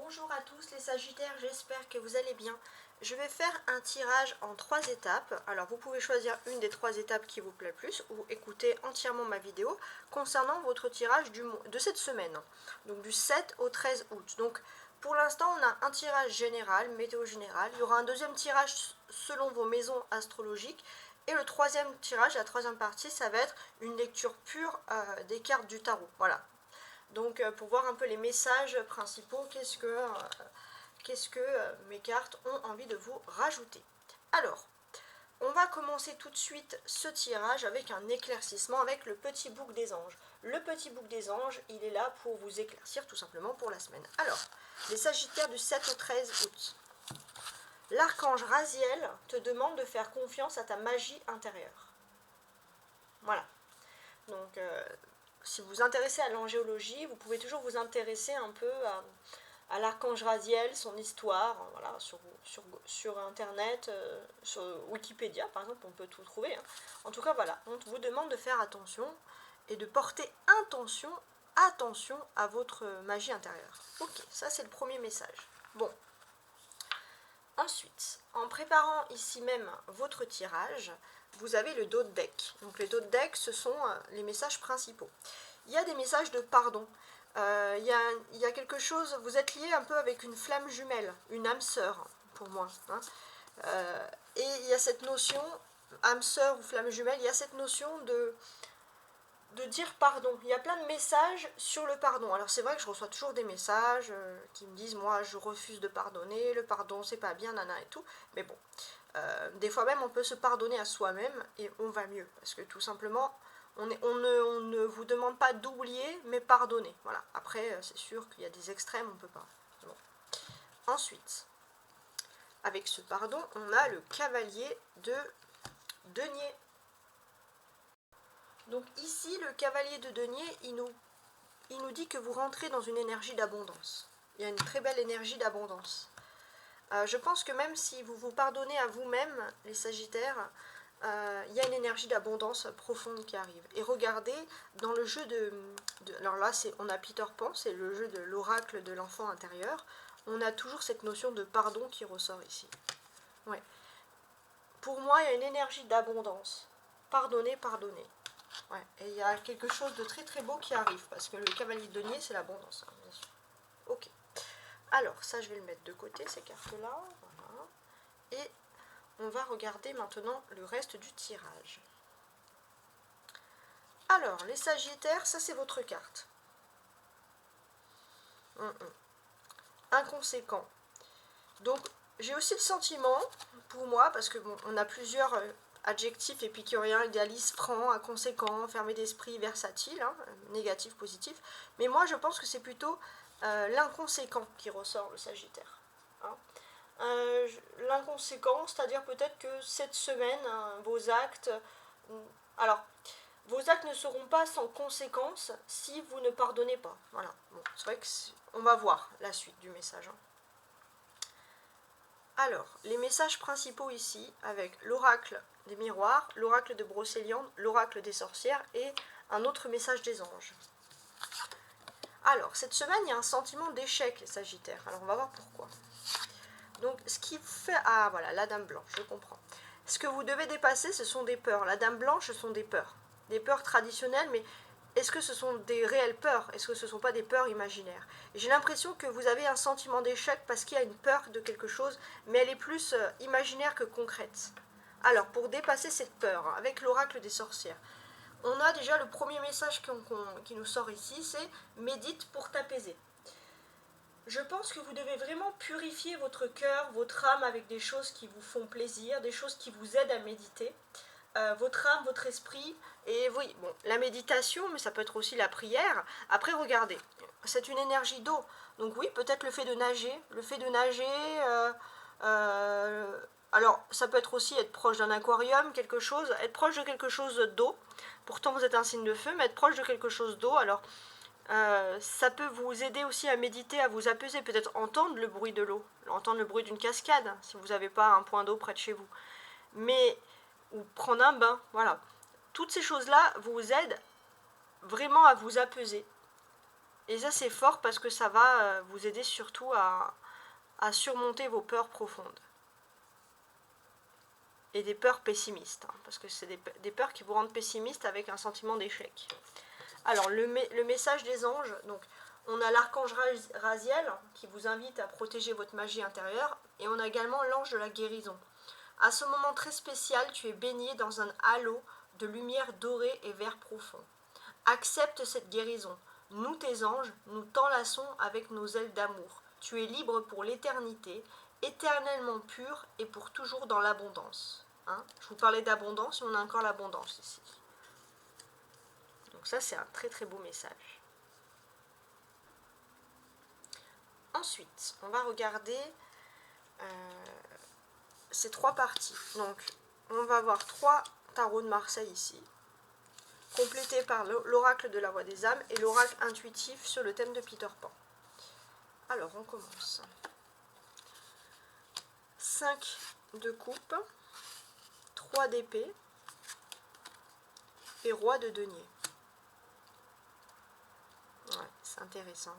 Bonjour à tous les Sagittaires, j'espère que vous allez bien. Je vais faire un tirage en 3 étapes. Alors vous pouvez choisir une des 3 étapes qui vous plaît le plus ou écouter entièrement ma vidéo concernant votre tirage de cette semaine, donc du 7 au 13 août. Donc pour l'instant on a un tirage général, météo général. Il y aura un deuxième tirage selon vos maisons astrologiques. Et le troisième tirage, la troisième partie, ça va être une lecture pure des cartes du tarot. Voilà. Donc pour voir un peu les messages principaux, qu'est-ce que mes cartes ont envie de vous rajouter. Alors, on va commencer tout de suite ce tirage avec un éclaircissement avec le petit bouc des anges. Le petit bouc des anges, il est là pour vous éclaircir tout simplement pour la semaine. Alors, les Sagittaires du 7 au 13 août. L'archange Raziel te demande de faire confiance à ta magie intérieure. Voilà. Donc, si vous vous intéressez à l'angéologie, vous pouvez toujours vous intéresser un peu à l'archange Raziel, son histoire, voilà, sur Internet, sur Wikipédia par exemple, on peut tout trouver. Hein. En tout cas, voilà, on vous demande de faire attention et de porter attention à votre magie intérieure. Ok, ça c'est le premier message. Bon. Ensuite, en préparant ici même votre tirage, vous avez le dos de deck. Donc les dos de deck, ce sont les messages principaux. Il y a des messages de pardon. Il y a quelque chose, vous êtes lié un peu avec une flamme jumelle, une âme sœur pour moi. Hein. Et il y a cette notion, âme sœur ou flamme jumelle, il y a cette notion de dire pardon. Il y a plein de messages sur le pardon. Alors c'est vrai que je reçois toujours des messages qui me disent moi je refuse de pardonner, le pardon c'est pas bien, nana et tout. Mais bon, des fois même on peut se pardonner à soi-même et on va mieux. Parce que tout simplement, on ne vous demande pas d'oublier, mais pardonner. Voilà. Après, c'est sûr qu'il y a des extrêmes, on ne peut pas. Bon. Ensuite, avec ce pardon, on a le cavalier de denier. Donc ici, le cavalier de denier, il nous dit que vous rentrez dans une énergie d'abondance. Il y a une très belle énergie d'abondance. Je pense que même si vous vous pardonnez à vous-même, les Sagittaires, il y a une énergie d'abondance profonde qui arrive. Et regardez, dans le jeu alors là, on a Peter Pan, c'est le jeu de l'oracle de l'enfant intérieur. On a toujours cette notion de pardon qui ressort ici. Ouais. Pour moi, il y a une énergie d'abondance. Pardonnez, pardonnez. Ouais. Et il y a quelque chose de très très beau qui arrive, parce que le cavalier de denier, c'est l'abondance, hein, bien sûr. Ok. Alors, ça, je vais le mettre de côté, ces cartes-là. Voilà. Et on va regarder maintenant le reste du tirage. Alors, les Sagittaires, ça c'est votre carte. Inconséquent. Donc, j'ai aussi le sentiment, pour moi, parce que bon, on a plusieurs adjectifs épicuriens, idéaliste, franc, inconséquent, fermé d'esprit, versatile, hein, négatif, positif. Mais moi, je pense que c'est plutôt l'inconséquent qui ressort, le Sagittaire. Hein. L'inconséquent, c'est-à-dire peut-être que cette semaine, vos actes... Alors, vos actes ne seront pas sans conséquence si vous ne pardonnez pas. Voilà. Bon, c'est vrai qu'on va voir la suite du message. Hein. Alors, les messages principaux ici, avec l'oracle des miroirs, l'oracle de Brocéliande, l'oracle des sorcières et un autre message des anges. Alors, cette semaine, il y a un sentiment d'échec, les Sagittaires. Alors, on va voir pourquoi. Donc, ce qui fait... Ah, voilà, la dame blanche, je comprends. Ce que vous devez dépasser, ce sont des peurs. La dame blanche, ce sont des peurs. Des peurs traditionnelles, mais est-ce que ce sont des réelles peurs? Est-ce que ce ne sont pas des peurs imaginaires? J'ai l'impression que vous avez un sentiment d'échec parce qu'il y a une peur de quelque chose, mais elle est plus imaginaire que concrète. Alors, pour dépasser cette peur, avec l'oracle des sorcières, on a déjà le premier message qui nous sort ici, c'est « médite pour t'apaiser ». Je pense que vous devez vraiment purifier votre cœur, votre âme avec des choses qui vous font plaisir, des choses qui vous aident à méditer. Votre âme, votre esprit, et oui, bon, la méditation, mais ça peut être aussi la prière. Après, regardez, c'est une énergie d'eau. Donc oui, peut-être le fait de nager, alors, ça peut être aussi être proche d'un aquarium, quelque chose, être proche de quelque chose d'eau. Pourtant, vous êtes un signe de feu, mais être proche de quelque chose d'eau, alors... ça peut vous aider aussi à méditer, à vous apaiser, peut-être entendre le bruit de l'eau, entendre le bruit d'une cascade, si vous n'avez pas un point d'eau près de chez vous. Mais, ou prendre un bain, voilà. Toutes ces choses-là vous aident vraiment à vous apaiser. Et ça c'est fort parce que ça va vous aider surtout à surmonter vos peurs profondes. Et des peurs pessimistes, hein, parce que c'est des peurs qui vous rendent pessimiste avec un sentiment d'échec. Alors le message des anges, donc on a l'archange Raziel qui vous invite à protéger votre magie intérieure, et on a également l'ange de la guérison. À ce moment très spécial, tu es baigné dans un halo de lumière dorée et vert profond. Accepte cette guérison. Nous, tes anges, nous t'enlaçons avec nos ailes d'amour. Tu es libre pour l'éternité, éternellement pur et pour toujours dans l'abondance. Hein, je vous parlais d'abondance, mais on a encore l'abondance ici. Donc ça, c'est un très très beau message. Ensuite, on va regarder ces trois parties. Donc, on va avoir 3 tarots de Marseille ici, complétés par l'oracle de la voix des âmes et l'oracle intuitif sur le thème de Peter Pan. Alors, on commence. 5 de coupe, 3 d'épée et roi de denier. Ouais, c'est intéressant.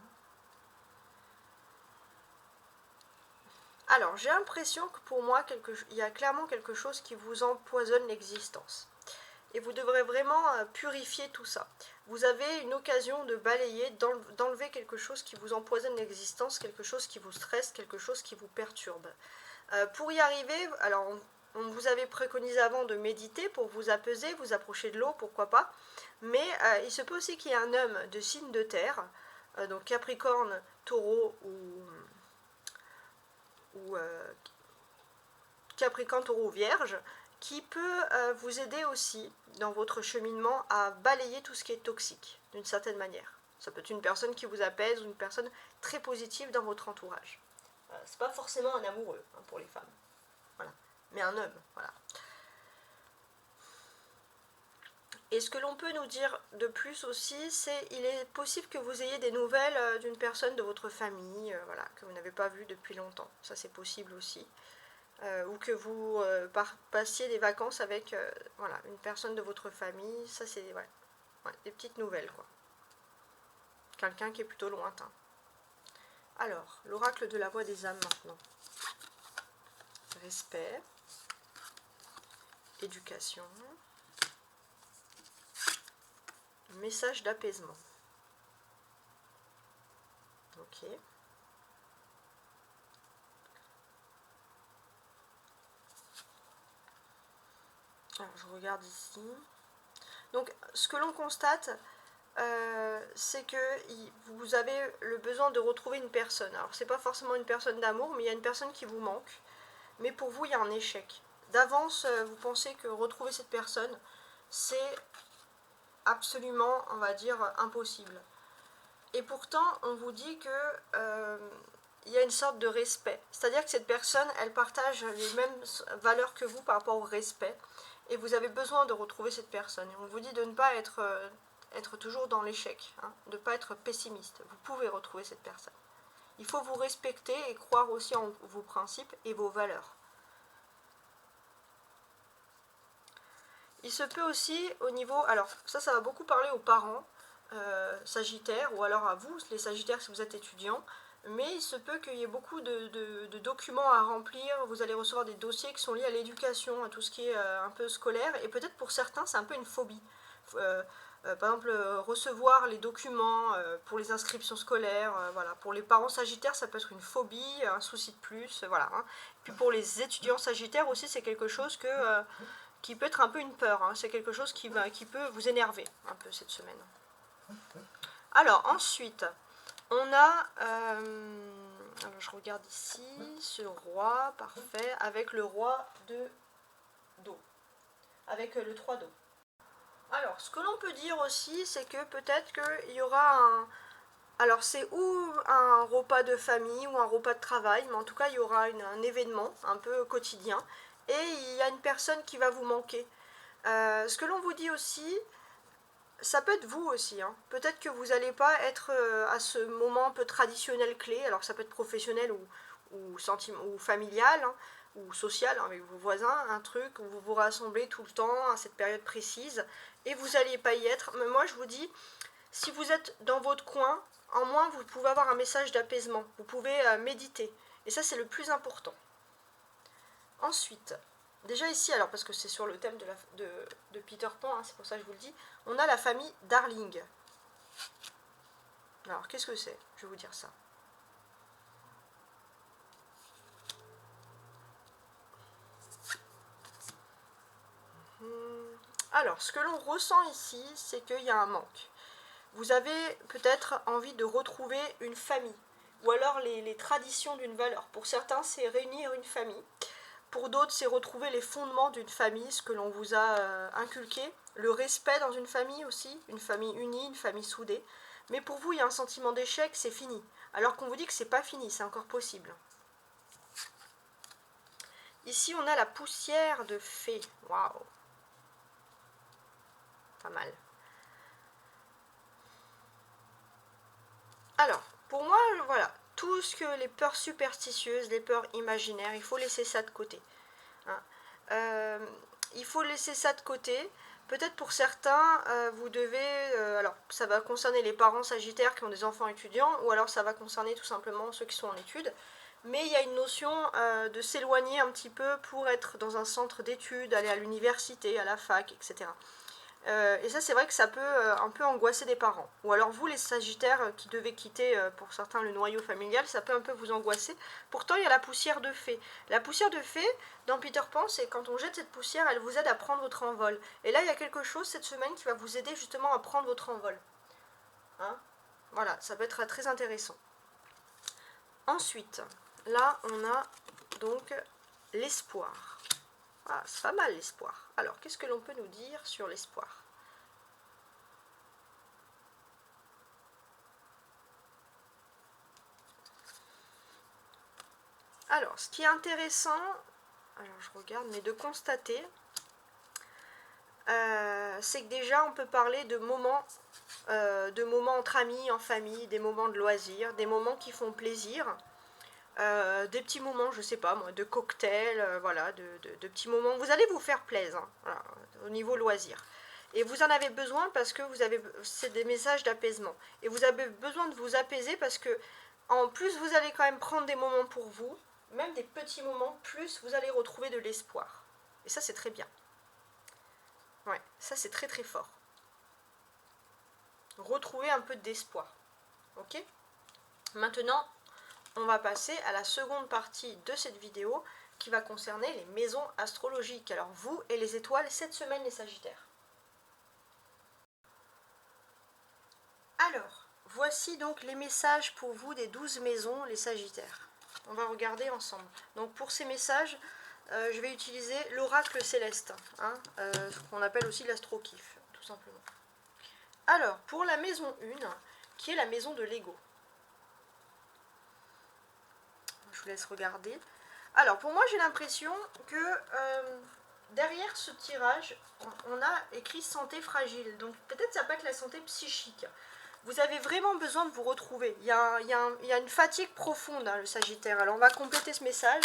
Alors, j'ai l'impression que pour moi, il y a clairement quelque chose qui vous empoisonne l'existence. Et vous devrez vraiment purifier tout ça. Vous avez une occasion de balayer, d'enlever quelque chose qui vous empoisonne l'existence, quelque chose qui vous stresse, quelque chose qui vous perturbe. Pour y arriver, alors on vous avait préconisé avant de méditer pour vous apaiser, vous approcher de l'eau, pourquoi pas. Mais il se peut aussi qu'il y ait un homme de signe de terre, donc Capricorne, Taureau ou Capricorne, Taureau, Vierge, qui peut vous aider aussi dans votre cheminement à balayer tout ce qui est toxique, d'une certaine manière. Ça peut être une personne qui vous apaise ou une personne très positive dans votre entourage. C'est pas forcément un amoureux hein, pour les femmes, voilà, mais un homme, voilà. Et ce que l'on peut nous dire de plus aussi, c'est qu'il est possible que vous ayez des nouvelles d'une personne de votre famille, voilà, que vous n'avez pas vue depuis longtemps. Ça c'est possible aussi. Ou que vous passiez des vacances avec voilà, une personne de votre famille. Ça c'est ouais, des petites nouvelles quoi. Quelqu'un qui est plutôt lointain. Alors, l'oracle de la voix des âmes maintenant. Respect. Éducation. Message d'apaisement. Ok. Alors, je regarde ici. Donc, ce que l'on constate, c'est que vous avez le besoin de retrouver une personne. Alors, c'est pas forcément une personne d'amour, mais il y a une personne qui vous manque. Mais pour vous, il y a un échec. D'avance, vous pensez que retrouver cette personne, c'est absolument, on va dire, impossible. Et pourtant, on vous dit que il y a une sorte de respect. C'est-à-dire que cette personne, elle partage les mêmes valeurs que vous par rapport au respect. Et vous avez besoin de retrouver cette personne. Et on vous dit de ne pas être toujours dans l'échec, hein, de ne pas être pessimiste. Vous pouvez retrouver cette personne. Il faut vous respecter et croire aussi en vos principes et vos valeurs. Il se peut aussi au niveau... Alors ça va beaucoup parler aux parents sagittaires, ou alors à vous, les sagittaires si vous êtes étudiants. Mais il se peut qu'il y ait beaucoup de documents à remplir. Vous allez recevoir des dossiers qui sont liés à l'éducation, à tout ce qui est un peu scolaire. Et peut-être pour certains, c'est un peu une phobie. Par exemple, recevoir les documents pour les inscriptions scolaires. Voilà. Pour les parents sagittaires, ça peut être une phobie, un souci de plus. Voilà, hein. Puis pour les étudiants sagittaires aussi, c'est quelque chose qui peut être un peu une peur. Hein. C'est quelque chose qui peut vous énerver un peu cette semaine. Alors, ensuite... On a, alors je regarde ici, ce roi, parfait, avec le roi de dos, avec le 3 d'eau. Alors, ce que l'on peut dire aussi, c'est que peut-être qu'il y aura alors c'est ou un repas de famille ou un repas de travail, mais en tout cas il y aura un événement un peu quotidien, et il y a une personne qui va vous manquer. Ce que l'on vous dit aussi... Ça peut être vous aussi, hein. Peut-être que vous n'allez pas être à ce moment un peu traditionnel clé, alors ça peut être professionnel ou familial, hein, ou social, hein, avec vos voisins, un truc où vous vous rassemblez tout le temps à cette période précise, et vous n'alliez pas y être. Mais moi je vous dis, si vous êtes dans votre coin, en moins vous pouvez avoir un message d'apaisement, vous pouvez méditer. Et ça c'est le plus important. Ensuite, déjà ici, alors parce que c'est sur le thème de Peter Pan, hein, c'est pour ça que je vous le dis, on a la famille Darling. Alors qu'est-ce que c'est? Je vais vous dire ça. Alors, ce que l'on ressent ici, c'est qu'il y a un manque. Vous avez peut-être envie de retrouver une famille, ou alors les traditions d'une valeur. Pour certains, c'est réunir une famille. Pour d'autres, c'est retrouver les fondements d'une famille, ce que l'on vous a inculqué. Le respect dans une famille aussi, une famille unie, une famille soudée. Mais pour vous, il y a un sentiment d'échec, c'est fini. Alors qu'on vous dit que c'est pas fini, c'est encore possible. Ici, on a la poussière de fée. Waouh! Pas mal. Alors, pour moi, voilà, tout ce que les peurs superstitieuses, les peurs imaginaires, il faut laisser ça de côté. Hein. Il faut laisser ça de côté. Peut-être pour certains, vous devez... alors, ça va concerner les parents sagittaires qui ont des enfants étudiants, ou alors ça va concerner tout simplement ceux qui sont en études. Mais il y a une notion de s'éloigner un petit peu pour être dans un centre d'études, aller à l'université, à la fac, etc. Et ça, c'est vrai que ça peut un peu angoisser des parents. Ou alors vous, les sagittaires qui devez quitter, pour certains, le noyau familial, ça peut un peu vous angoisser. Pourtant, il y a la poussière de fée. La poussière de fée, dans Peter Pan, c'est quand on jette cette poussière, elle vous aide à prendre votre envol. Et là, il y a quelque chose cette semaine qui va vous aider justement à prendre votre envol. Hein? Voilà, ça peut être très intéressant. Ensuite, là, on a donc l'espoir. Ah, c'est pas mal l'espoir. Alors, qu'est-ce que l'on peut nous dire sur l'espoir? Alors, ce qui est intéressant, alors je regarde, mais de constater, c'est que déjà on peut parler de moments entre amis, en famille, des moments de loisirs, des moments qui font plaisir, des petits moments, je sais pas moi, de cocktails, voilà, de petits moments. Vous allez vous faire plaisir, hein, voilà, au niveau loisirs. Et vous en avez besoin parce que c'est des messages d'apaisement. Et vous avez besoin de vous apaiser parce que, en plus, vous allez quand même prendre des moments pour vous, même des petits moments, plus vous allez retrouver de l'espoir. Et ça, c'est très bien. Ouais, ça, c'est très très fort. Retrouver un peu d'espoir. Ok? Maintenant, on va passer à la seconde partie de cette vidéo qui va concerner les maisons astrologiques. Alors, vous et les étoiles, cette semaine, les Sagittaires. Alors, voici donc les messages pour vous des 12 maisons, les Sagittaires. On va regarder ensemble. Donc pour ces messages, je vais utiliser l'oracle céleste, hein, ce qu'on appelle aussi l'astro-kiff, tout simplement. Alors, pour la maison 1, qui est la maison de l'ego. Je vous laisse regarder. Alors, pour moi, j'ai l'impression que derrière ce tirage, on a écrit santé fragile. Donc peut-être ça peut être la santé psychique. Vous avez vraiment besoin de vous retrouver. Il y a une fatigue profonde, hein, le Sagittaire. Alors on va compléter ce message.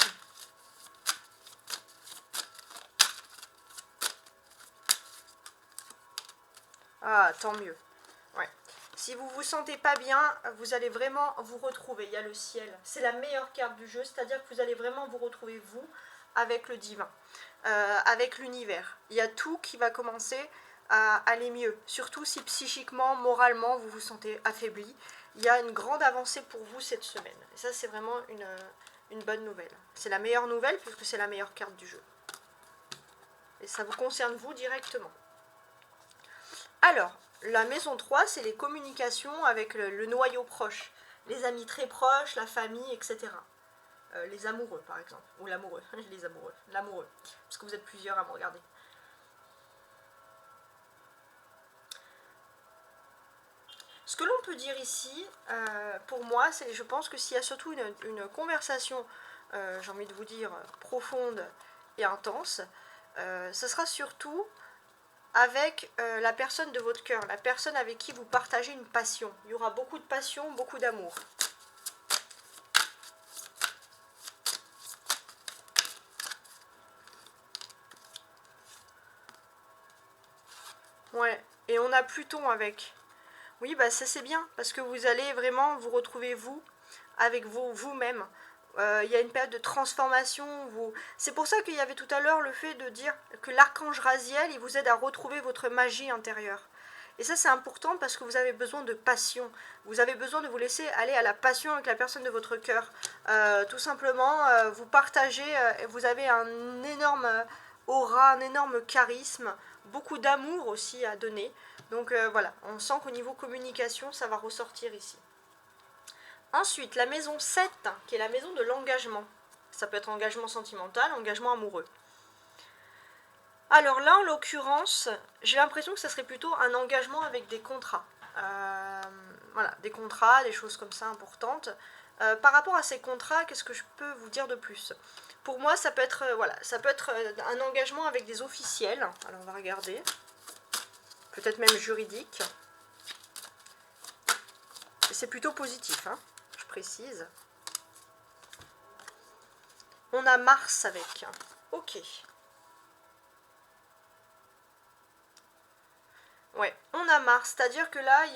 Ah, tant mieux. Ouais. Si vous vous sentez pas bien, vous allez vraiment vous retrouver. Il y a le ciel. C'est la meilleure carte du jeu, c'est-à-dire que vous allez vraiment vous retrouver, vous, avec le divin, avec l'univers. Il y a tout qui va commencer à aller mieux. Surtout si psychiquement, moralement, vous vous sentez affaibli. Il y a une grande avancée pour vous cette semaine. Et ça, c'est vraiment une bonne nouvelle. C'est la meilleure nouvelle puisque c'est la meilleure carte du jeu. Et ça vous concerne vous directement. Alors, la maison 3, c'est les communications avec le noyau proche. Les amis très proches, la famille, etc. Les amoureux, par exemple. Ou l'amoureux. Les amoureux. L'amoureux. Parce que vous êtes plusieurs à me regarder. Ce que l'on peut dire ici, pour moi, c'est, je pense que s'il y a surtout une conversation, j'ai envie de vous dire, profonde et intense, ce sera surtout avec la personne de votre cœur, la personne avec qui vous partagez une passion. Il y aura beaucoup de passion, beaucoup d'amour. Ouais, et on a Pluton avec. Oui, bah ça c'est bien, parce que vous allez vraiment vous retrouver vous, avec vous-même. Il y a une période de transformation. C'est pour ça qu'il y avait tout à l'heure le fait de dire que l'archange Raziel, il vous aide à retrouver votre magie intérieure. Et ça c'est important parce que vous avez besoin de passion. Vous avez besoin de vous laisser aller à la passion avec la personne de votre cœur. Tout simplement, vous partagez, vous avez un énorme aura, un énorme charisme, beaucoup d'amour aussi à donner. Donc voilà, on sent qu'au niveau communication, ça va ressortir ici. Ensuite, la maison 7, qui est la maison de l'engagement. Ça peut être engagement sentimental, engagement amoureux. Alors là, en l'occurrence, j'ai l'impression que ça serait plutôt un engagement avec des contrats. Voilà, des contrats, des choses comme ça importantes. Par rapport à ces contrats, qu'est-ce que je peux vous dire de plus? Pour moi, ça peut être, voilà, ça peut être un engagement avec des officiels. Alors, on va regarder. Peut-être même juridique. C'est plutôt positif, hein, je précise. On a Mars avec. Ok. Ouais, on a Mars, c'est-à-dire que là, il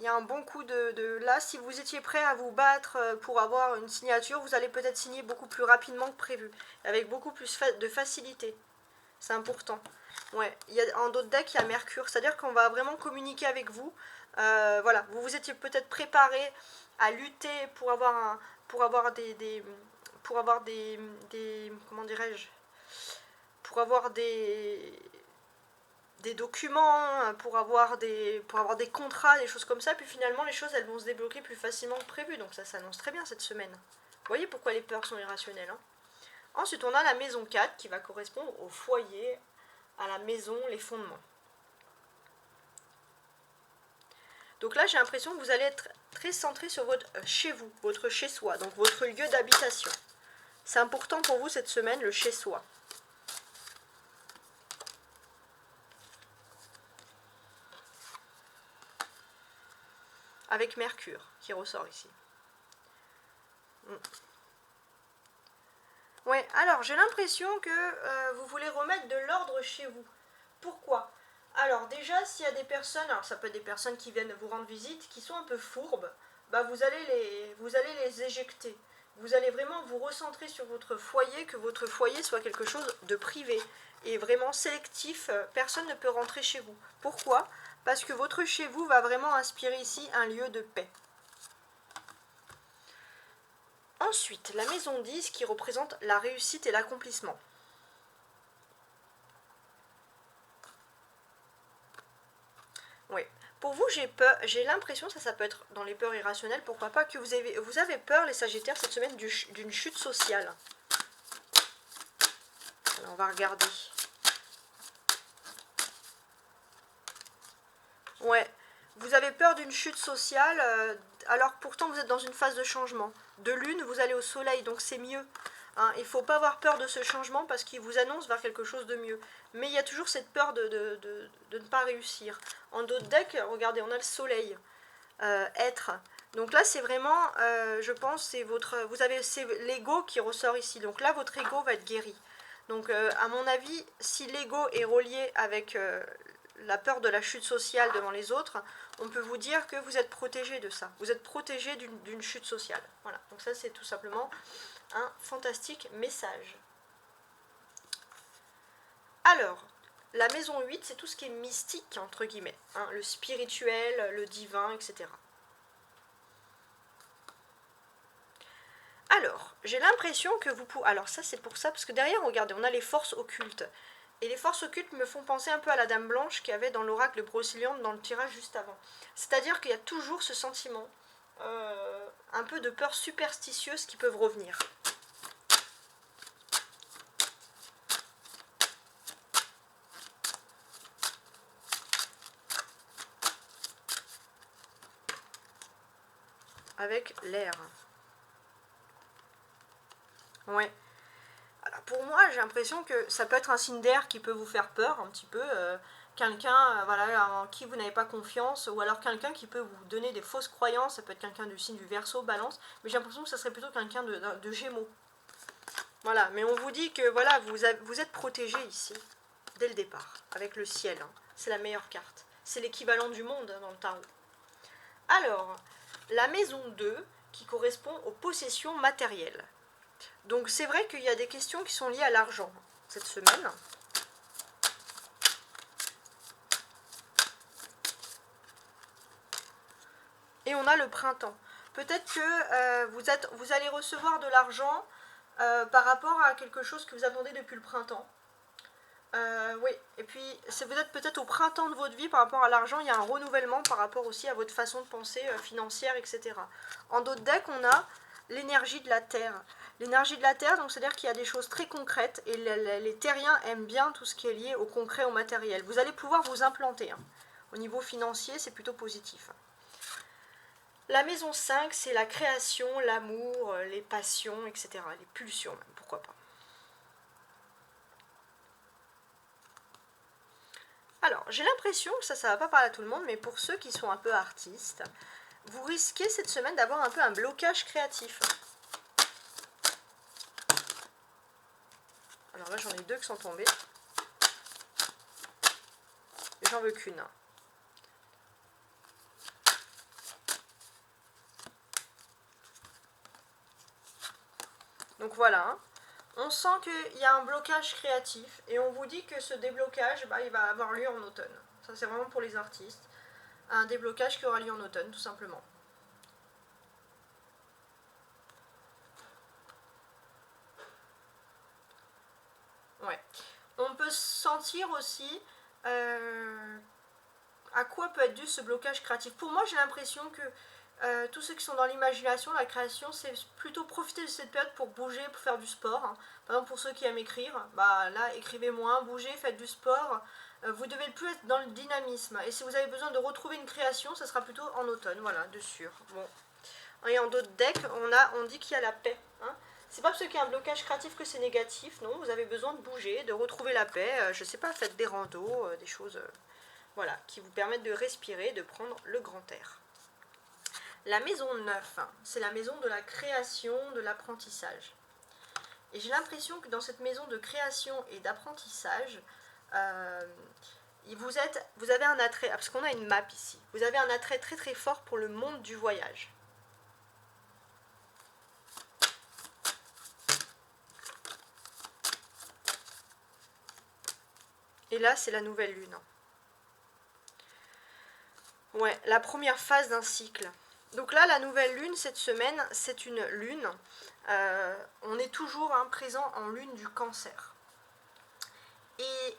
y a un bon coup de... Là, si vous étiez prêt à vous battre pour avoir une signature, vous allez peut-être signer beaucoup plus rapidement que prévu, avec beaucoup plus de facilité. C'est important. Ouais, en d'autres decks, il y a Mercure, c'est-à-dire qu'on va vraiment communiquer avec vous. Voilà, vous vous étiez peut-être préparé à lutter pour avoir des comment dirais-je, pour avoir des documents, pour avoir des contrats, des choses comme ça, puis finalement les choses elles vont se débloquer plus facilement que prévu, donc ça s'annonce très bien cette semaine. Vous voyez pourquoi les peurs sont irrationnelles, hein. Ensuite on a la maison 4 qui va correspondre au foyer, à la maison, les fondements. Donc là j'ai l'impression que vous allez être très centré sur votre chez vous, votre chez soi, donc votre lieu d'habitation. C'est important pour vous cette semaine, le chez soi. Avec Mercure qui ressort ici. Ouais, alors j'ai l'impression que vous voulez remettre de l'ordre chez vous. Pourquoi? Alors déjà, s'il y a des personnes, alors ça peut être des personnes qui viennent vous rendre visite, qui sont un peu fourbes, bah vous allez les éjecter. Vous allez vraiment vous recentrer sur votre foyer, que votre foyer soit quelque chose de privé et vraiment sélectif. Personne ne peut rentrer chez vous. Pourquoi? Parce que votre chez vous va vraiment inspirer ici un lieu de paix. Ensuite, la maison 10 qui représente la réussite et l'accomplissement. Oui. Pour vous, j'ai l'impression, ça peut être dans les peurs irrationnelles, pourquoi pas, que vous avez peur, les Sagittaires, cette semaine, d'une chute sociale. Alors, on va regarder. Ouais. Vous avez peur d'une chute sociale, alors pourtant vous êtes dans une phase de changement. De lune, vous allez au soleil, donc c'est mieux. Hein, il ne faut pas avoir peur de ce changement parce qu'il vous annonce vers quelque chose de mieux. Mais il y a toujours cette peur de ne pas réussir. En d'autres decks, regardez, on a le soleil. Être. Donc là, c'est vraiment, je pense, c'est l'ego qui ressort ici. Donc là, votre ego va être guéri. Donc, à mon avis, si l'ego est relié avec la peur de la chute sociale devant les autres, on peut vous dire que vous êtes protégé de ça. Vous êtes protégé d'une chute sociale. Voilà. Donc ça, c'est tout simplement un fantastique message. Alors, la maison 8, c'est tout ce qui est mystique, entre guillemets. Hein, le spirituel, le divin, etc. Alors, j'ai l'impression que vous pouvez... Alors ça, c'est pour ça, parce que derrière, regardez, on a les forces occultes. Et les forces occultes me font penser un peu à la Dame Blanche qu'il y avait dans l'oracle de Brocéliande dans le tirage juste avant. C'est-à-dire qu'il y a toujours ce sentiment, un peu de peur superstitieuse qui peuvent revenir. Avec l'air. Ouais. Alors pour moi, j'ai l'impression que ça peut être un signe d'air qui peut vous faire peur un petit peu. Quelqu'un voilà, en qui vous n'avez pas confiance, ou alors quelqu'un qui peut vous donner des fausses croyances. Ça peut être quelqu'un du signe du Verseau, Balance, mais j'ai l'impression que ça serait plutôt quelqu'un de Gémeaux. Voilà, mais on vous dit que voilà, vous êtes protégé ici, dès le départ, avec le ciel. Hein. C'est la meilleure carte. C'est l'équivalent du monde dans le tarot. Alors, la maison 2 qui correspond aux possessions matérielles. Donc c'est vrai qu'il y a des questions qui sont liées à l'argent cette semaine. Et on a le printemps. Peut-être que vous allez recevoir de l'argent par rapport à quelque chose que vous attendez depuis le printemps. Oui, et puis vous êtes peut-être au printemps de votre vie par rapport à l'argent, il y a un renouvellement par rapport aussi à votre façon de penser financière, etc. En d'autres decks, on a l'énergie de la Terre. L'énergie de la Terre, donc c'est-à-dire qu'il y a des choses très concrètes et les terriens aiment bien tout ce qui est lié au concret, au matériel. Vous allez pouvoir vous implanter. Hein. Au niveau financier, c'est plutôt positif. La maison 5, c'est la création, l'amour, les passions, etc. Les pulsions même, pourquoi pas. Alors, j'ai l'impression que ça va pas parler à tout le monde, mais pour ceux qui sont un peu artistes, vous risquez cette semaine d'avoir un peu un blocage créatif. Alors là, j'en ai 2 qui sont tombés. J'en veux qu'une. Donc voilà, hein. On sent qu'il y a un blocage créatif et on vous dit que ce déblocage, il va avoir lieu en automne. Ça, c'est vraiment pour les artistes. Un déblocage qui aura lieu en automne, tout simplement. Ouais. On peut sentir aussi à quoi peut être dû ce blocage créatif. Pour moi, j'ai l'impression que tous ceux qui sont dans l'imagination, la création, c'est plutôt profiter de cette période pour bouger, pour faire du sport. Hein. Par exemple, pour ceux qui aiment écrire, là, écrivez moins, bougez, faites du sport. Vous devez plus être dans le dynamisme. Et si vous avez besoin de retrouver une création, ça sera plutôt en automne, voilà, de sûr. Bon. Et en d'autres decks, on dit qu'il y a la paix. Hein. C'est pas parce qu'il y a un blocage créatif que c'est négatif, non. Vous avez besoin de bouger, de retrouver la paix. Je sais pas, faites des randos, des choses voilà, qui vous permettent de respirer, de prendre le grand air. La maison 9, c'est la maison de la création, de l'apprentissage. Et j'ai l'impression que dans cette maison de création et d'apprentissage, vous avez un attrait, parce qu'on a une map ici, vous avez un attrait très très fort pour le monde du voyage. Et là, c'est la nouvelle lune. Ouais, la première phase d'un cycle. Donc là, la nouvelle lune, cette semaine, c'est une lune. On est toujours présent en lune du cancer. Et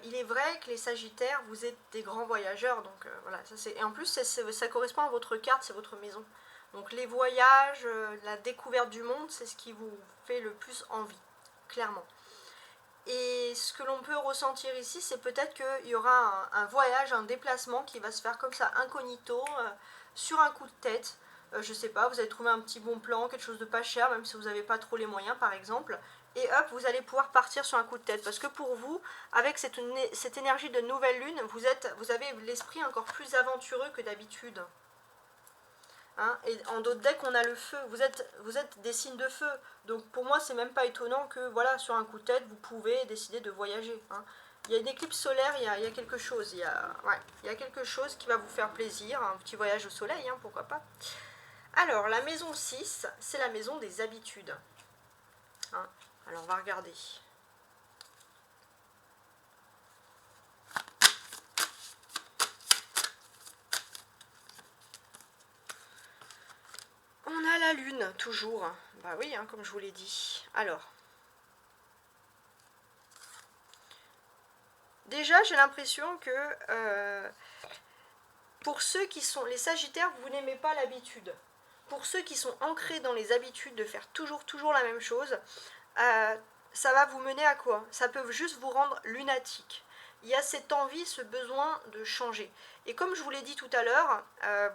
il est vrai que les sagittaires, vous êtes des grands voyageurs. Donc voilà, et en plus, ça correspond à votre carte, c'est votre maison. Donc les voyages, la découverte du monde, c'est ce qui vous fait le plus envie, clairement. Et ce que l'on peut ressentir ici, c'est peut-être qu'il y aura un voyage, un déplacement qui va se faire comme ça, incognito, sur un coup de tête. Je sais pas, vous allez trouver un petit bon plan, quelque chose de pas cher, même si vous n'avez pas trop les moyens par exemple. Et hop, vous allez pouvoir partir sur un coup de tête. Parce que pour vous, avec cette énergie de nouvelle lune, vous avez l'esprit encore plus aventureux que d'habitude. Hein, et en d'autres decks, on a le feu. Vous êtes des signes de feu. Donc pour moi, c'est même pas étonnant que voilà, sur un coup de tête, vous pouvez décider de voyager. Hein. Il y a une éclipse solaire, il y a quelque chose. Il y a quelque chose qui va vous faire plaisir. Un petit voyage au soleil, hein, pourquoi pas. Alors, la maison 6, c'est la maison des habitudes. Hein. Alors, on va regarder. On a la lune, toujours. Bah oui, hein, comme je vous l'ai dit. Alors. Déjà, j'ai l'impression que pour ceux qui sont les sagittaires, vous n'aimez pas l'habitude. Pour ceux qui sont ancrés dans les habitudes de faire toujours la même chose, ça va vous mener à quoi? Ça peut juste vous rendre lunatique. Il y a cette envie, ce besoin de changer. Et comme je vous l'ai dit tout à l'heure,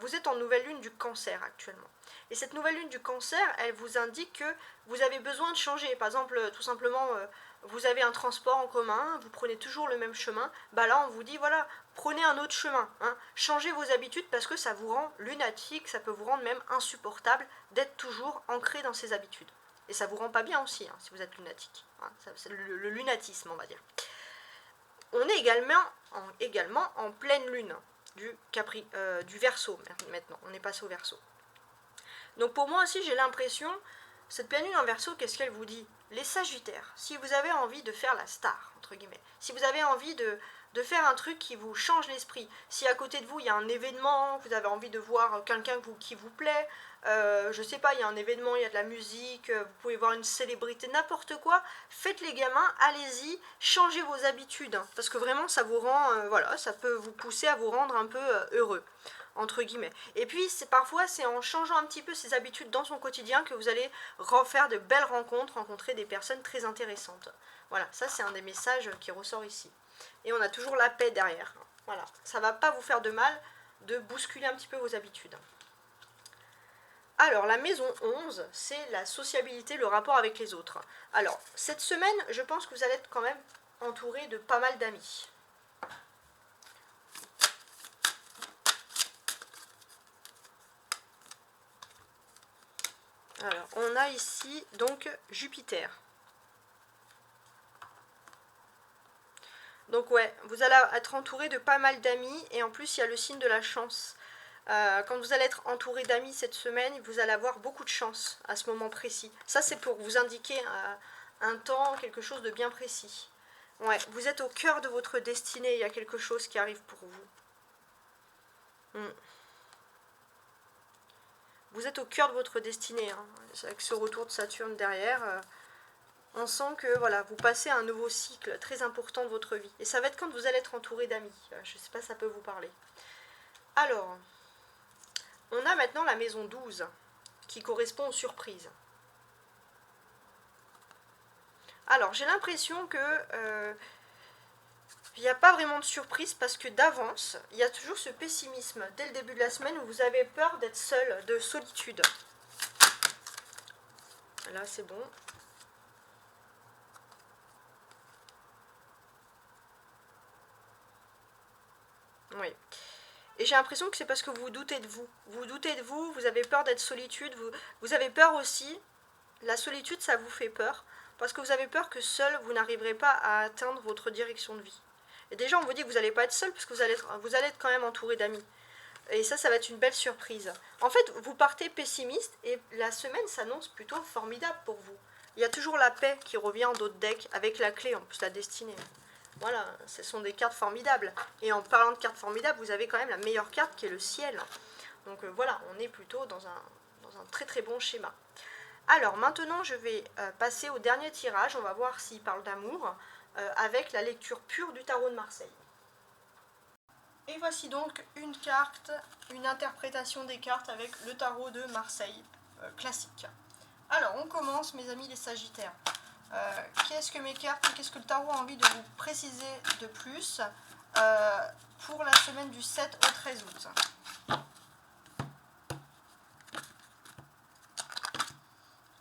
vous êtes en nouvelle lune du cancer actuellement. Et cette nouvelle lune du cancer, elle vous indique que vous avez besoin de changer. Par exemple, tout simplement, vous avez un transport en commun, vous prenez toujours le même chemin. Bah là, on vous dit, voilà, prenez un autre chemin. Hein. Changez vos habitudes parce que ça vous rend lunatique, ça peut vous rendre même insupportable d'être toujours ancré dans ces habitudes. Et ça vous rend pas bien aussi, hein, si vous êtes lunatique. Hein. C'est le lunatisme, on va dire. On est également en pleine lune. du Verseau maintenant. On est passé au Verseau. Donc pour moi aussi, j'ai l'impression, cette pleine lune en Verseau, qu'est-ce qu'elle vous dit? Les Sagittaires, si vous avez envie de faire la star, entre guillemets, si vous avez envie de faire un truc qui vous change l'esprit, si à côté de vous il y a un événement, vous avez envie de voir quelqu'un qui vous plaît, je sais pas, il y a un événement, il y a de la musique, vous pouvez voir une célébrité, n'importe quoi, faites les gamins, allez-y, changez vos habitudes, hein, parce que vraiment ça vous rend, voilà, ça peut vous pousser à vous rendre un peu heureux, entre guillemets. Et puis parfois c'est en changeant un petit peu ses habitudes dans son quotidien que vous allez faire de belles rencontres, rencontrer des personnes très intéressantes. Voilà, ça c'est un des messages qui ressort ici. Et on a toujours la paix derrière. Voilà, ça ne va pas vous faire de mal de bousculer un petit peu vos habitudes. Alors, la maison 11, c'est la sociabilité, le rapport avec les autres. Alors, cette semaine, je pense que vous allez être quand même entouré de pas mal d'amis. Alors, on a ici donc Jupiter. Donc ouais, vous allez être entouré de pas mal d'amis et en plus il y a le signe de la chance. Quand vous allez être entouré d'amis cette semaine, vous allez avoir beaucoup de chance à ce moment précis. Ça c'est pour vous indiquer un temps, quelque chose de bien précis. Ouais, vous êtes au cœur de votre destinée, il y a quelque chose qui arrive pour vous. Vous êtes au cœur de votre destinée, hein, avec ce retour de Saturne derrière. On sent que voilà, vous passez à un nouveau cycle très important de votre vie. Et ça va être quand vous allez être entouré d'amis. Je ne sais pas si ça peut vous parler. Alors, on a maintenant la maison 12, qui correspond aux surprises. Alors, j'ai l'impression que il n'y a pas vraiment de surprise parce que d'avance, il y a toujours ce pessimisme dès le début de la semaine où vous avez peur d'être seul, de solitude. Là, c'est bon. Oui. Et j'ai l'impression que c'est parce que vous doutez de vous. Vous doutez de vous, vous avez peur d'être solitude, vous avez peur aussi, la solitude ça vous fait peur, parce que vous avez peur que seul vous n'arriverez pas à atteindre votre direction de vie. Et déjà on vous dit que vous n'allez pas être seul parce que vous allez être quand même entouré d'amis. Et ça va être une belle surprise. En fait, vous partez pessimiste et la semaine s'annonce plutôt formidable pour vous. Il y a toujours la paix qui revient en d'autres decks, avec la clé, en plus la destinée. Voilà, ce sont des cartes formidables. Et en parlant de cartes formidables, vous avez quand même la meilleure carte qui est le ciel. Donc voilà, on est plutôt dans un très très bon schéma. Alors maintenant, je vais passer au dernier tirage. On va voir s'il parle d'amour avec la lecture pure du tarot de Marseille. Et voici donc une carte, une interprétation des cartes avec le tarot de Marseille classique. Alors, on commence, mes amis les Sagittaires. Qu'est-ce que mes cartes, qu'est-ce que le tarot a envie de vous préciser de plus pour la semaine du 7 au 13 août?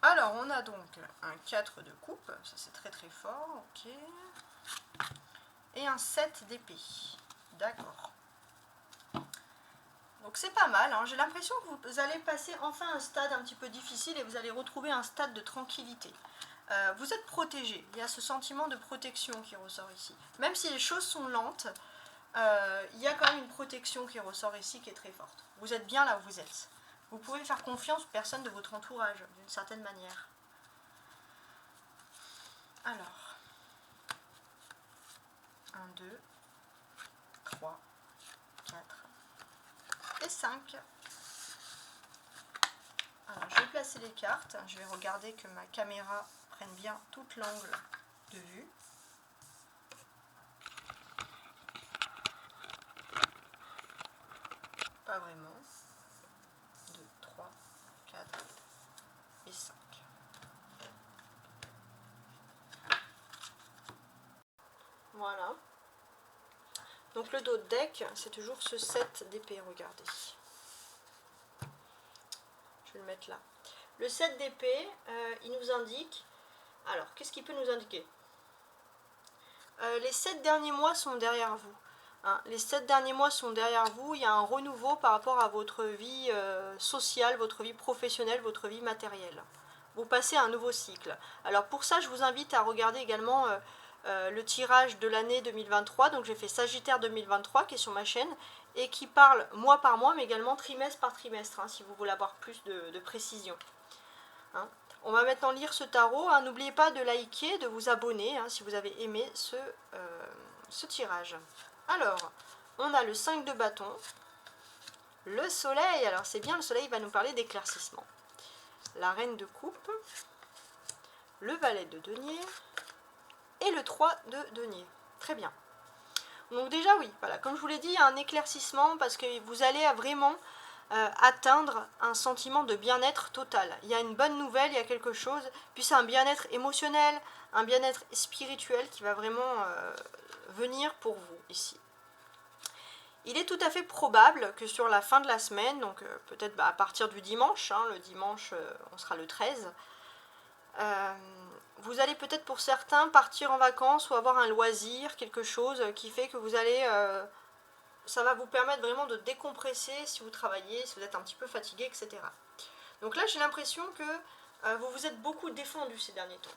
Alors, on a donc un 4 de coupe, ça c'est très très fort, ok. Et un 7 d'épée, d'accord. Donc c'est pas mal, hein. J'ai l'impression que vous allez passer enfin un stade un petit peu difficile et vous allez retrouver un stade de tranquillité. Vous êtes protégé, il y a ce sentiment de protection qui ressort ici. Même si les choses sont lentes, il y a quand même une protection qui ressort ici qui est très forte. Vous êtes bien là où vous êtes. Vous pouvez faire confiance aux personnes de votre entourage, d'une certaine manière. Alors, 1, 2, 3, 4 et 5. Alors, je vais placer les cartes. Je vais regarder que ma caméra prenne bien tout l'angle de vue. Pas vraiment. 2, 3, 4 et 5. Voilà. Donc le dos de deck, c'est toujours ce 7 d'épée, regardez. Je vais le mettre là. Le 7 d'épée, il nous indique... Alors, qu'est-ce qu'il peut nous indiquer? Les 7 derniers mois sont derrière vous. Hein, les 7 derniers mois sont derrière vous. Il y a un renouveau par rapport à votre vie sociale, votre vie professionnelle, votre vie matérielle. Vous passez à un nouveau cycle. Alors pour ça, je vous invite à regarder également le tirage de l'année 2023. Donc j'ai fait Sagittaire 2023 qui est sur ma chaîne. et qui parle mois par mois, mais également trimestre par trimestre, hein, si vous voulez avoir plus de précision. Hein. On va maintenant lire ce tarot. Hein. N'oubliez pas de liker, de vous abonner, hein, si vous avez aimé ce tirage. Alors, on a le 5 de bâton, le soleil. Alors c'est bien, le soleil va nous parler d'éclaircissement. La reine de coupe, le valet de denier et le 3 de denier. Très bien. Donc déjà oui, voilà, comme je vous l'ai dit, il y a un éclaircissement parce que vous allez vraiment atteindre un sentiment de bien-être total. Il y a une bonne nouvelle, il y a quelque chose, puis c'est un bien-être émotionnel, un bien-être spirituel qui va vraiment venir pour vous ici. Il est tout à fait probable que sur la fin de la semaine, donc peut-être à partir du dimanche, hein, le dimanche on sera le 13, vous allez peut-être pour certains partir en vacances ou avoir un loisir, quelque chose qui fait que vous allez... ça va vous permettre vraiment de décompresser si vous travaillez, si vous êtes un petit peu fatigué, etc. Donc là j'ai l'impression que vous vous êtes beaucoup défendu ces derniers temps.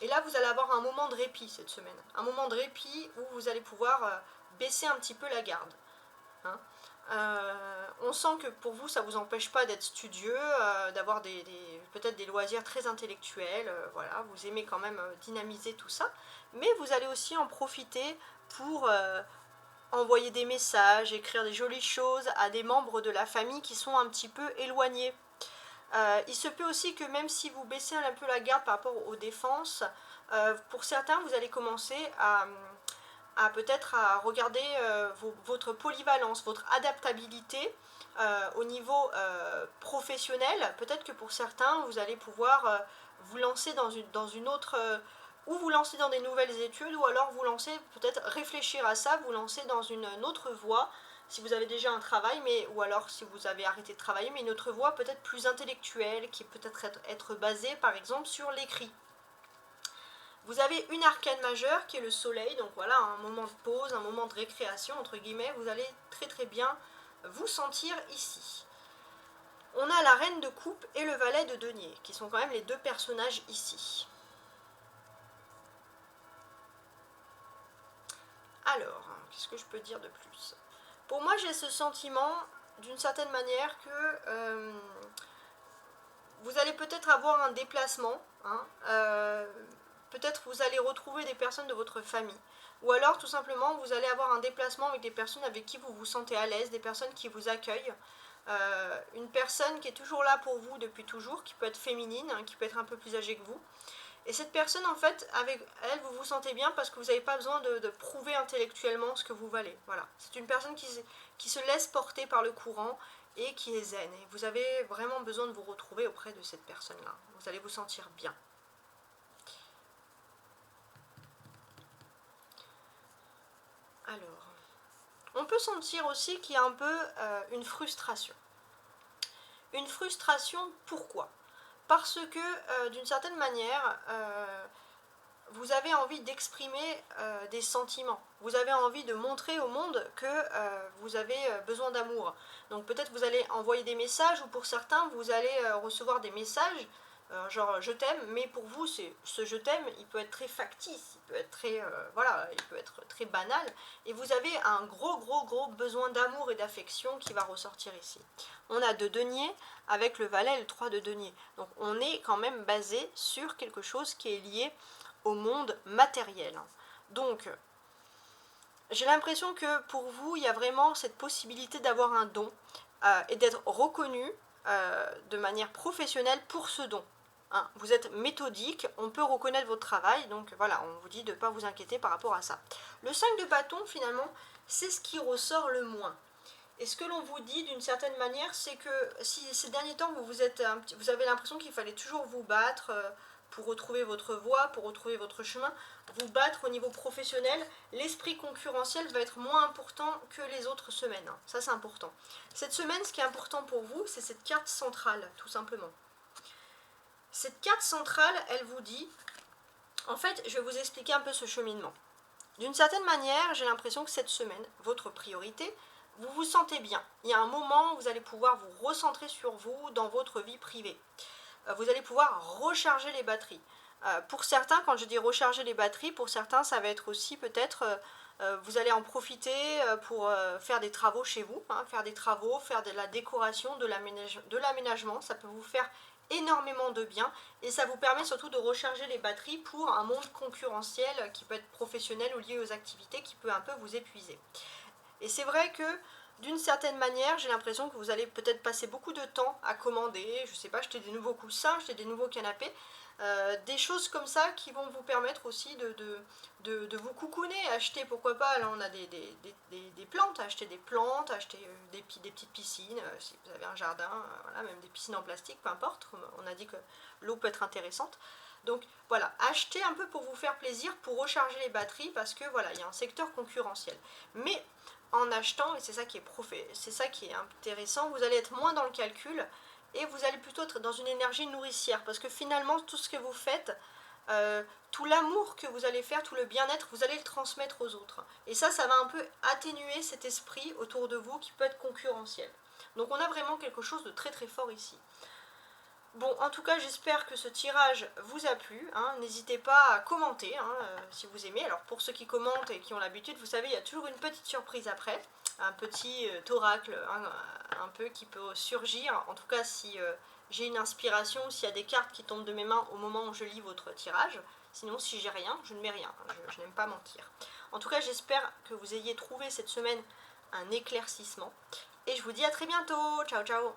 Et là vous allez avoir un moment de répit cette semaine. Un moment de répit où vous allez pouvoir baisser un petit peu la garde. Hein. On sent que pour vous ça ne vous empêche pas d'être studieux, d'avoir peut-être des loisirs très intellectuels, voilà, vous aimez quand même dynamiser tout ça, mais vous allez aussi en profiter pour envoyer des messages, écrire des jolies choses à des membres de la famille qui sont un petit peu éloignés. Il se peut aussi que même si vous baissez un peu la garde par rapport aux défenses, pour certains vous allez commencer à peut-être à regarder votre polyvalence, votre adaptabilité au niveau professionnel. Peut-être que pour certains, vous allez pouvoir vous lancer dans une autre... ou vous lancer dans des nouvelles études, ou alors vous lancer, peut-être réfléchir à ça, vous lancer dans une autre voie, si vous avez déjà un travail, ou alors si vous avez arrêté de travailler, mais une autre voie peut-être plus intellectuelle, qui peut-être être basée par exemple sur l'écrit. Vous avez une arcane majeure qui est le soleil, donc voilà, un moment de pause, un moment de récréation, entre guillemets, vous allez très très bien vous sentir ici. On a la reine de coupe et le valet de denier, qui sont quand même les deux personnages ici. Alors, qu'est-ce que je peux dire de plus? Pour moi, j'ai ce sentiment, d'une certaine manière, que vous allez peut-être avoir un déplacement, hein, peut-être vous allez retrouver des personnes de votre famille. Ou alors, tout simplement, vous allez avoir un déplacement avec des personnes avec qui vous vous sentez à l'aise, des personnes qui vous accueillent. Une personne qui est toujours là pour vous depuis toujours, qui peut être féminine, hein, qui peut être un peu plus âgée que vous. Et cette personne, en fait, avec elle, vous vous sentez bien parce que vous n'avez pas besoin de prouver intellectuellement ce que vous valez. Voilà. C'est une personne qui se laisse porter par le courant et qui est zen. Et vous avez vraiment besoin de vous retrouver auprès de cette personne-là. Vous allez vous sentir bien. Alors, on peut sentir aussi qu'il y a un peu une frustration. Une frustration, pourquoi? Parce que, d'une certaine manière, vous avez envie d'exprimer des sentiments. Vous avez envie de montrer au monde que vous avez besoin d'amour. Donc peut-être vous allez envoyer des messages, ou pour certains, vous allez recevoir des messages, genre je t'aime, mais pour vous, ce je t'aime, il peut être très factice, il peut être très, voilà, il peut être très banal, et vous avez un gros besoin d'amour et d'affection qui va ressortir ici. On a deux deniers avec le valet et le 3 de denier. Donc on est quand même basé sur quelque chose qui est lié au monde matériel. Donc, j'ai l'impression que pour vous, il y a vraiment cette possibilité d'avoir un don et d'être reconnu de manière professionnelle pour ce don. Hein, vous êtes méthodique, on peut reconnaître votre travail, donc voilà, on vous dit de ne pas vous inquiéter par rapport à ça. Le 5 de bâton, finalement, c'est ce qui ressort le moins. Et ce que l'on vous dit d'une certaine manière, c'est que si ces derniers temps, vous avez l'impression qu'il fallait toujours vous battre pour retrouver votre voie, pour retrouver votre chemin, vous battre au niveau professionnel, l'esprit concurrentiel va être moins important que les autres semaines. Ça, c'est important. Cette semaine, ce qui est important pour vous, c'est cette carte centrale, tout simplement. Cette carte centrale, elle vous dit... En fait, je vais vous expliquer un peu ce cheminement. D'une certaine manière, j'ai l'impression que cette semaine, votre priorité, vous vous sentez bien. Il y a un moment où vous allez pouvoir vous recentrer sur vous dans votre vie privée. Vous allez pouvoir recharger les batteries. Pour certains, quand je dis recharger les batteries, pour certains, ça va être aussi peut-être Vous allez en profiter pour faire des travaux chez vous, hein, faire des travaux, faire de la décoration, de l'aménagement. Ça peut vous faire énormément de bien et ça vous permet surtout de recharger les batteries pour un monde concurrentiel qui peut être professionnel ou lié aux activités qui peut un peu vous épuiser. Et c'est vrai que d'une certaine manière, j'ai l'impression que vous allez peut-être passer beaucoup de temps à commander, je sais pas, acheter des nouveaux coussins, acheter des nouveaux canapés, des choses comme ça qui vont vous permettre aussi de vous coucouner, acheter pourquoi pas, là on a des plantes, acheter des plantes, acheter des petites piscines, si vous avez un jardin, voilà, même des piscines en plastique, peu importe, on a dit que l'eau peut être intéressante. Donc voilà, achetez un peu pour vous faire plaisir, pour recharger les batteries, parce que voilà, il y a un secteur concurrentiel. Mais en achetant, et c'est ça qui est intéressant, vous allez être moins dans le calcul et vous allez plutôt être dans une énergie nourricière parce que finalement tout ce que vous faites, tout l'amour que vous allez faire, tout le bien-être, vous allez le transmettre aux autres. Et ça va un peu atténuer cet esprit autour de vous qui peut être concurrentiel. Donc on a vraiment quelque chose de très très fort ici. Bon, en tout cas, j'espère que ce tirage vous a plu. Hein. N'hésitez pas à commenter hein, si vous aimez. Alors, pour ceux qui commentent et qui ont l'habitude, vous savez, il y a toujours une petite surprise après. Un petit oracle, hein, un peu qui peut surgir. En tout cas, si j'ai une inspiration, s'il y a des cartes qui tombent de mes mains au moment où je lis votre tirage. Sinon, si j'ai rien, je ne mets rien. Je n'aime pas mentir. En tout cas, j'espère que vous ayez trouvé cette semaine un éclaircissement. Et je vous dis à très bientôt. Ciao, ciao.